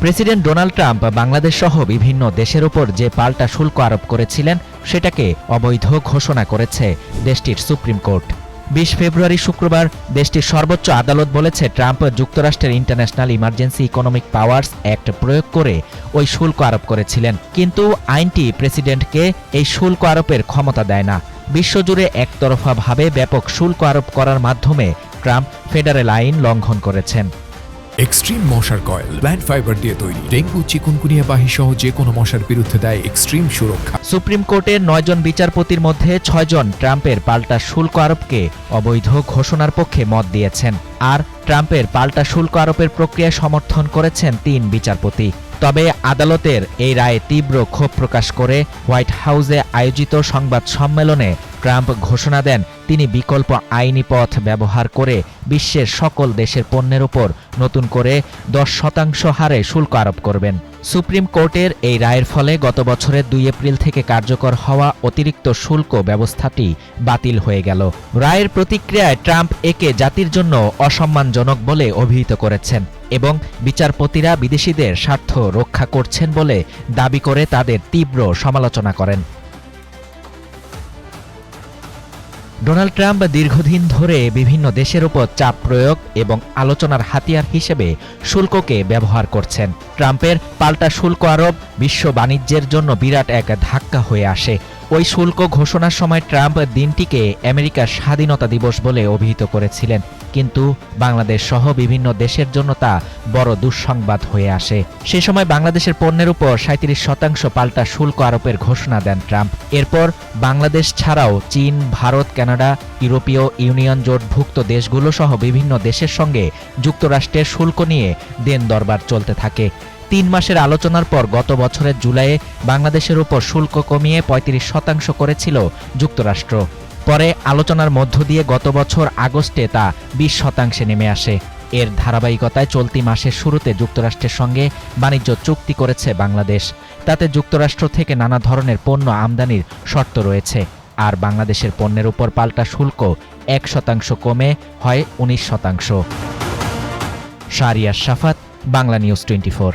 President Donald Trump Bangladesh সহ বিভিন্ন দেশের ওপর যে পাল্টা শুল্ক আরোপ করেছিলেন সেটাকে অবৈধ ঘোষণা করেছে দেশটির সুপ্রিম কোর্ট। ২০ ফেব্রুয়ারি শুক্রবার দেশটির সর্বোচ্চ আদালত বলেছে, ট্রাম্প যুক্তরাষ্ট্রের international emergency economic powers act প্রয়োগ করে ওই শুল্ক আরোপ করেছিলেন। কিন্তু আইনটি প্রেসিডেন্টকে এই শুল্ক আরোপের ক্ষমতা দেয় না। বিশ্বজুড়ে একতরফাভাবে ব্যাপক শুল্ক আরোপ করার মাধ্যমে ট্রাম্প ফেডারেল আইন লঙ্ঘন করেছেন। এক্সট্রিম মশার কয়েল প্ল্যান্ট ফাইবার দিয়ে তৈরি, ডেঙ্গু, চিকুনগুনিয়া বাহি সহ যে কোনো মশার বিরুদ্ধে দেয় এক্সট্রিম সুরক্ষা। সুপ্রিম কোর্টের ৯ জন বিচারপতির মধ্যে ৬ জন ট্রাম্পের পাল্টা শুল্ক আরোপকে অবৈধ ঘোষণার পক্ষে মত দিয়েছেন, আর ট্রাম্পের পাল্টা শুল্ক আরোপের প্রক্রিয়ায় সমর্থন করেছেন ৩ বিচারপতি। তবে আদালতের এই রায়ে তীব্র ক্ষোভ প্রকাশ করে হোয়াইট হাউসে আয়োজিত সংবাদ সম্মেলনে ট্রাম্প ঘোষণা দেন তিনি বিকল্প আইনি পথ ব্যবহার করে বিশ্বের সকল দেশের পণ্যের ওপর নতুন করে ১০% হারে শুল্ক আরোপ করবেন। সুপ্রিম কোর্টের এই রায়ের ফলে গত বছরের ২ এপ্রিল থেকে কার্যকর হওয়া অতিরিক্ত শুল্ক ব্যবস্থাটি বাতিল হয়ে গেল। রায়ের প্রতিক্রিয়ায় ট্রাম্প একে জাতির জন্য অসম্মানজনক বলে অভিহিত করেছেন এবং বিচারপতিরা বিদেশিদের স্বার্থ রক্ষা করছেন বলে দাবি করে তাদের তীব্র সমালোচনা করেন। ডোনাল্ড ট্রাম্প দীর্ঘদিন ধরে বিভিন্ন দেশের উপর চাপ প্রয়োগ এবং আলোচনার হাতিয়ার হিসেবে শুল্ককে ব্যবহার করছেন। ট্রাম্পের পাল্টা শুল্ক আরোপ বিশ্ব বাণিজ্যের জন্য বিরাট এক ধাক্কা হয়ে আসে। ওই শুল্ক ঘোষণার সময় ট্রাম্প দিনটিকে আমেরিকার স্বাধীনতা দিবস বলে অভিহিত করেছিলেন, কিন্তু বাংলাদেশ সহ বিভিন্ন দেশের জন্য তা বড় দুঃসংবাদ হয়ে আসে। সে সময় বাংলাদেশের পণ্যের উপর ৩৭% পাল্টা শুল্ক আরোপের ঘোষণা দেন ট্রাম্প। এরপর বাংলাদেশ ছাড়াও চীন, ভারত, কানাডা, ইউরোপীয় ইউনিয়ন জোটভুক্ত দেশগুলো সহ বিভিন্ন দেশের সঙ্গে যুক্তরাষ্ট্রের শুল্ক নিয়ে দেন দরবার চলতে থাকে। ৩ মাসের আলোচনার পর গত বছরের জুলাইয়ে বাংলাদেশের উপর শুল্ক কমিয়ে ৩৫% করেছিল যুক্তরাষ্ট্র। পরে আলোচনার মধ্য দিয়ে গত বছর আগস্টে তা ২০% নেমে আসে। এর ধারাবাহিকতায় চলতি মাসের শুরুতে যুক্তরাষ্ট্রের সঙ্গে বাণিজ্য চুক্তি করেছে বাংলাদেশ। তাতে যুক্তরাষ্ট্র থেকে নানা ধরনের পণ্য আমদানির শর্ত রয়েছে, আর বাংলাদেশের পণ্যের উপর পাল্টা শুল্ক ১% কমে হয় ১৯%। শাহরিয়ার শাফাত, বাংলা নিউজ 24।